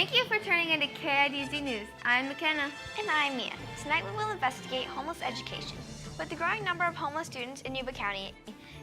Thank you for tuning into KIDZ News. I'm McKenna. And I'm Mia. Tonight we will investigate homeless education. With the growing number of homeless students in Yuba County,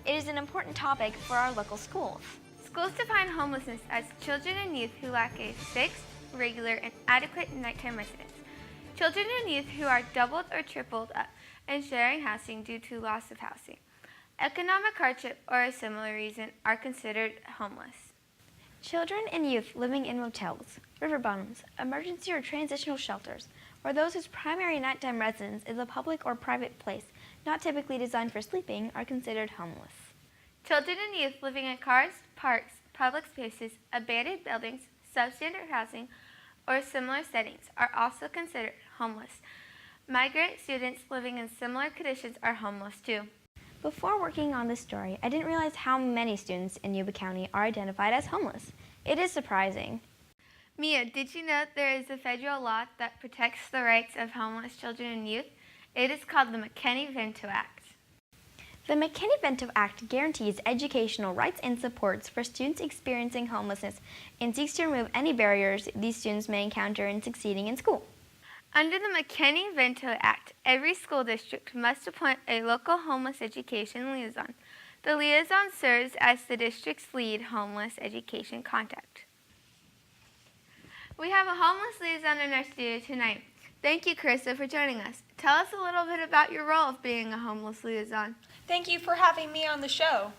it is an important topic for our local schools. Schools define homelessness as children and youth who lack a fixed, regular, and adequate nighttime residence. Children and youth who are doubled or tripled up and sharing housing due to loss of housing, economic hardship, or a similar reason are considered homeless. Children and youth living in motels, river bottoms, emergency or transitional shelters, or those whose primary nighttime residence is a public or private place not typically designed for sleeping are considered homeless. Children and youth living in cars, parks, public spaces, abandoned buildings, substandard housing, or similar settings are also considered homeless. Migrant students living in similar conditions are homeless too. Before working on this story, I didn't realize how many students in Yuba County are identified as homeless. It is surprising. Mia, did you know there is a federal law that protects the rights of homeless children and youth? It is called the Mckinney-Vento Act. The Mckinney-Vento Act guarantees educational rights and supports for students experiencing homelessness and seeks to remove any barriers these students may encounter in succeeding in school. Under the Mckinney-Vento Act, every school district must appoint a local homeless education liaison. The liaison serves as the district's lead homeless education contact. We have a homeless liaison in our studio tonight. Thank you, Carissa, for joining us. Tell us a little bit about your role of being a homeless liaison. Thank you for having me on the show.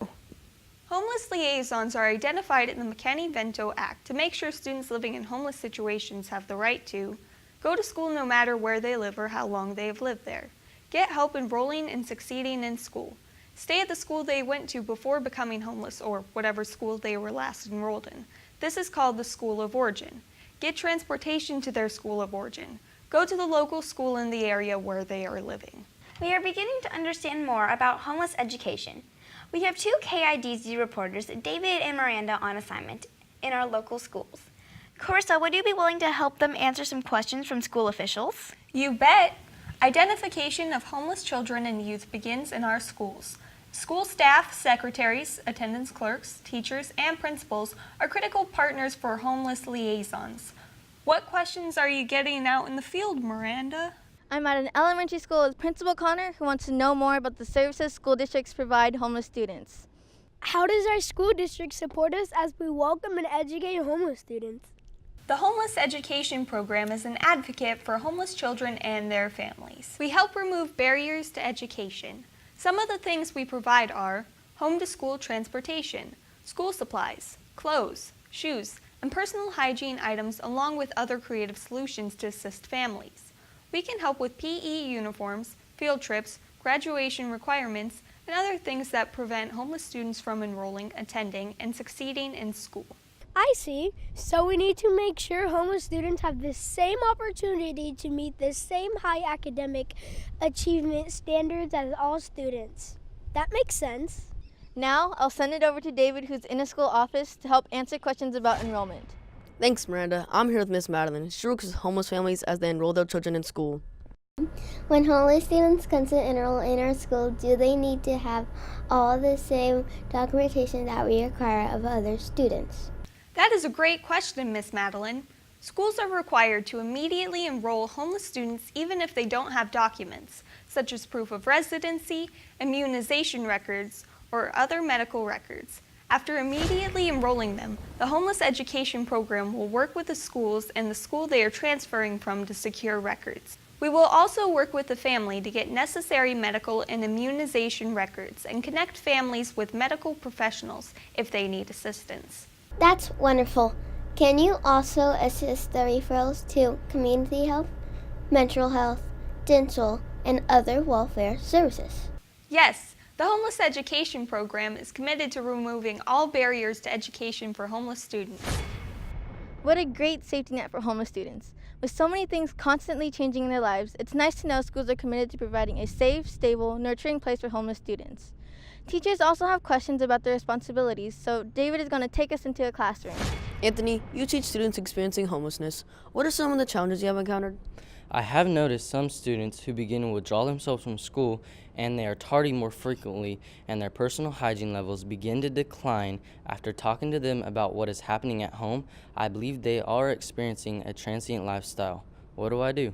Homeless liaisons are identified in the Mckinney-Vento Act to make sure students living in homeless situations have the right to go to school no matter where they live or how long they have lived there, get help enrolling and succeeding in school, stay at the school they went to before becoming homeless or whatever school they were last enrolled in. This is called the school of origin. Get transportation to their school of origin. Go to the local school in the area where they are living. We are beginning to understand more about homeless education. We have two KIDZ reporters, David and Miranda, on assignment in our local schools. Carissa, would you be willing to help them answer some questions from school officials? You bet! Identification of homeless children and youth begins in our schools. School staff, secretaries, attendance clerks, teachers, and principals are critical partners for homeless liaisons. What questions are you getting out in the field, Miranda? I'm at an elementary school with Principal Connor, who wants to know more about the services school districts provide homeless students. How does our school district support us as we welcome and educate homeless students? The Homeless Education Program is an advocate for homeless children and their families. We help remove barriers to education. Some of the things we provide are home-to-school transportation, school supplies, clothes, shoes, and personal hygiene items along with other creative solutions to assist families. We can help with PE uniforms, field trips, graduation requirements, and other things that prevent homeless students from enrolling, attending, and succeeding in school. I see. So we need to make sure homeless students have the same opportunity to meet the same high academic achievement standards as all students. That makes sense. Now, I'll send it over to David, who's in a school office, to help answer questions about enrollment. Thanks, Miranda. I'm here with Miss Madeline. She works with homeless families as they enroll their children in school. When homeless students come to enroll in our school, do they need to have all the same documentation that we require of other students? That is a great question, Miss Madeline. Schools are required to immediately enroll homeless students even if they don't have documents, such as proof of residency, immunization records, or other medical records. After immediately enrolling them, the Homeless Education Program will work with the schools and the school they are transferring from to secure records. We will also work with the family to get necessary medical and immunization records and connect families with medical professionals if they need assistance. That's wonderful. Can you also assist the referrals to community health, mental health, dental, and other welfare services? Yes, the Homeless Education Program is committed to removing all barriers to education for homeless students. What a great safety net for homeless students. With so many things constantly changing in their lives, it's nice to know schools are committed to providing a safe, stable, nurturing place for homeless students. Teachers also have questions about their responsibilities, so David is going to take us into a classroom. Anthony, you teach students experiencing homelessness. What are some of the challenges you have encountered? I have noticed some students who begin to withdraw themselves from school and they are tardy more frequently and their personal hygiene levels begin to decline. After talking to them about what is happening at home, I believe they are experiencing a transient lifestyle. What do I do?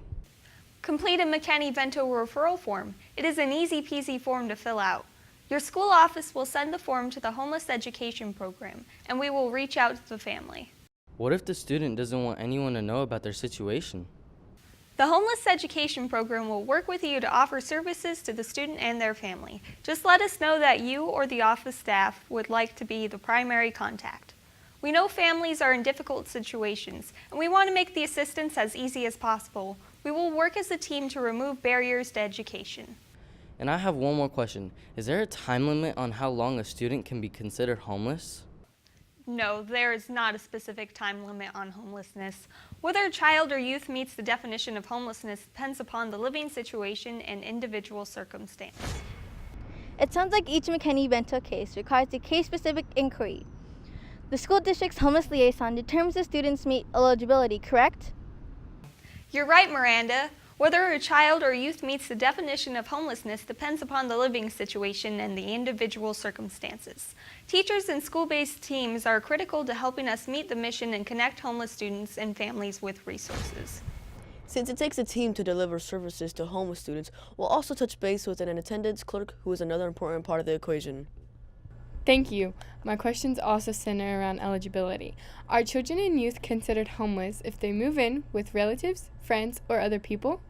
Complete a Mckinney-Vento referral form. It is an easy-peasy form to fill out. Your school office will send the form to the Homeless Education Program, and we will reach out to the family. What if the student doesn't want anyone to know about their situation? The Homeless Education Program will work with you to offer services to the student and their family. Just let us know that you or the office staff would like to be the primary contact. We know families are in difficult situations, and we want to make the assistance as easy as possible. We will work as a team to remove barriers to education. And I have one more question. Is there a time limit on how long a student can be considered homeless? No, there is not a specific time limit on homelessness. Whether a child or youth meets the definition of homelessness depends upon the living situation and individual circumstance. It sounds like each Mckinney-Vento case requires a case-specific inquiry. The school district's homeless liaison determines if students meet eligibility, correct? You're right, Miranda. Whether a child or youth meets the definition of homelessness depends upon the living situation and the individual circumstances. Teachers and school-based teams are critical to helping us meet the mission and connect homeless students and families with resources. Since it takes a team to deliver services to homeless students, we'll also touch base with an attendance clerk who is another important part of the equation. Thank you. My questions also center around eligibility. Are children and youth considered homeless if they move in with relatives, friends, or other people?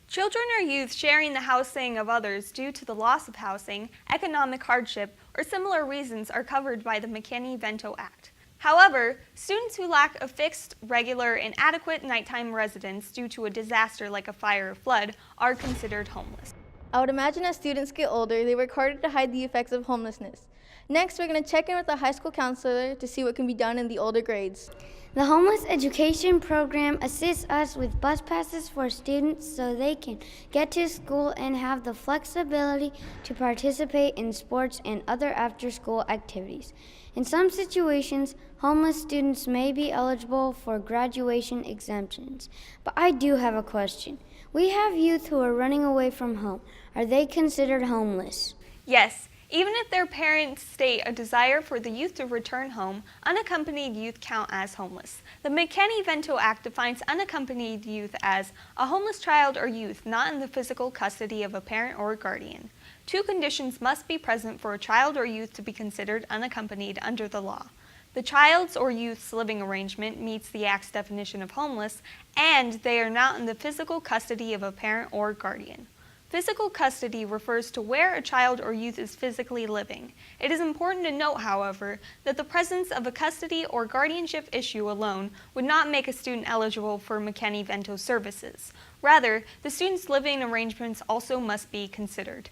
Children or youth sharing the housing of others due to the loss of housing, economic hardship, or similar reasons are covered by the Mckinney-Vento Act. However, students who lack a fixed, regular, and adequate nighttime residence due to a disaster like a fire or flood are considered homeless. I would imagine as students get older, they work harder to hide the effects of homelessness. Next, we're going to check in with a high school counselor to see what can be done in the older grades. The Homeless Education Program assists us with bus passes for students so they can get to school and have the flexibility to participate in sports and other after-school activities. In some situations, homeless students may be eligible for graduation exemptions. But I do have a question. We have youth who are running away from home. Are they considered homeless? Yes. Even if their parents state a desire for the youth to return home, unaccompanied youth count as homeless. The Mckinney-Vento Act defines unaccompanied youth as a homeless child or youth not in the physical custody of a parent or guardian. Two conditions must be present for a child or youth to be considered unaccompanied under the law. The child's or youth's living arrangement meets the Act's definition of homeless, and they are not in the physical custody of a parent or guardian. Physical custody refers to where a child or youth is physically living. It is important to note, however, that the presence of a custody or guardianship issue alone would not make a student eligible for Mckinney-Vento services. Rather, the student's living arrangements also must be considered.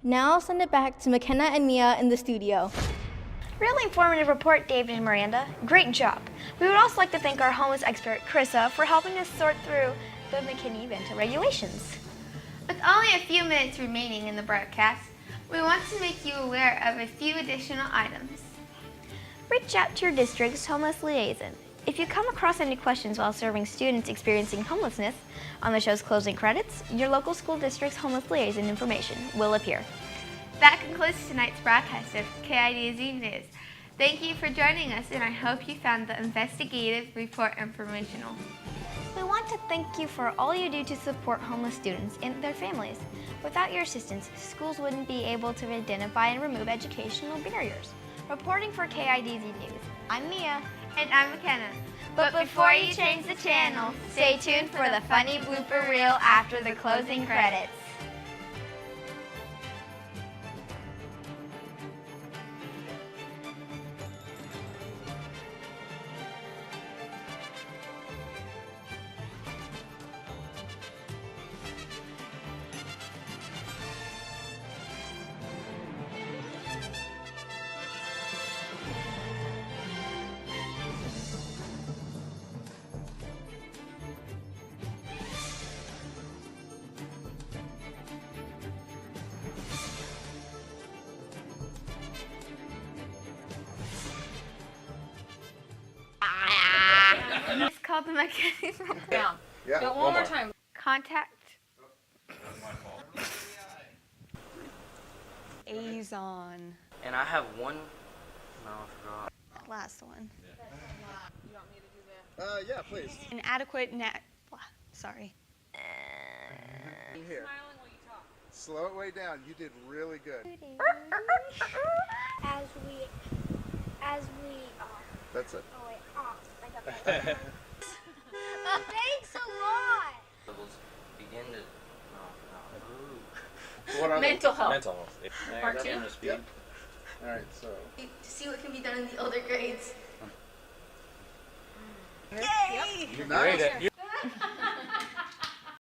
Now I'll send it back to McKenna and Mia in the studio. Really informative report, David and Miranda. Great job. We would also like to thank our homeless expert, Carissa, for helping us sort through the Mckinney-Vento regulations. With only a few minutes remaining in the broadcast, we want to make you aware of a few additional items. Reach out to your district's homeless liaison. If you come across any questions while serving students experiencing homelessness, on the show's closing credits, your local school district's homeless liaison information will appear. That concludes tonight's broadcast of KIDZ News. Thank you for joining us, and I hope you found the investigative report informational. We want to thank you for all you do to support homeless students and their families. Without your assistance, schools wouldn't be able to identify and remove educational barriers. Reporting for KIDZ News, I'm Mia. And I'm McKenna. But before you change the channel, stay tuned for the funny blooper reel after the closing credits. It's called the Mckinney-Vento. Yeah, one more time. contact. A's on. And I have one. No, I forgot. Last one. Yeah, please. Inadequate sorry. Here. Slow it way down. You did really good. As we That's it. oh wait, I got that. Thanks a lot. Levels begin to. What are Mental health. Mental health. Part two. Yep. All right, so. To see what can be done in the older grades. Yay! Nice.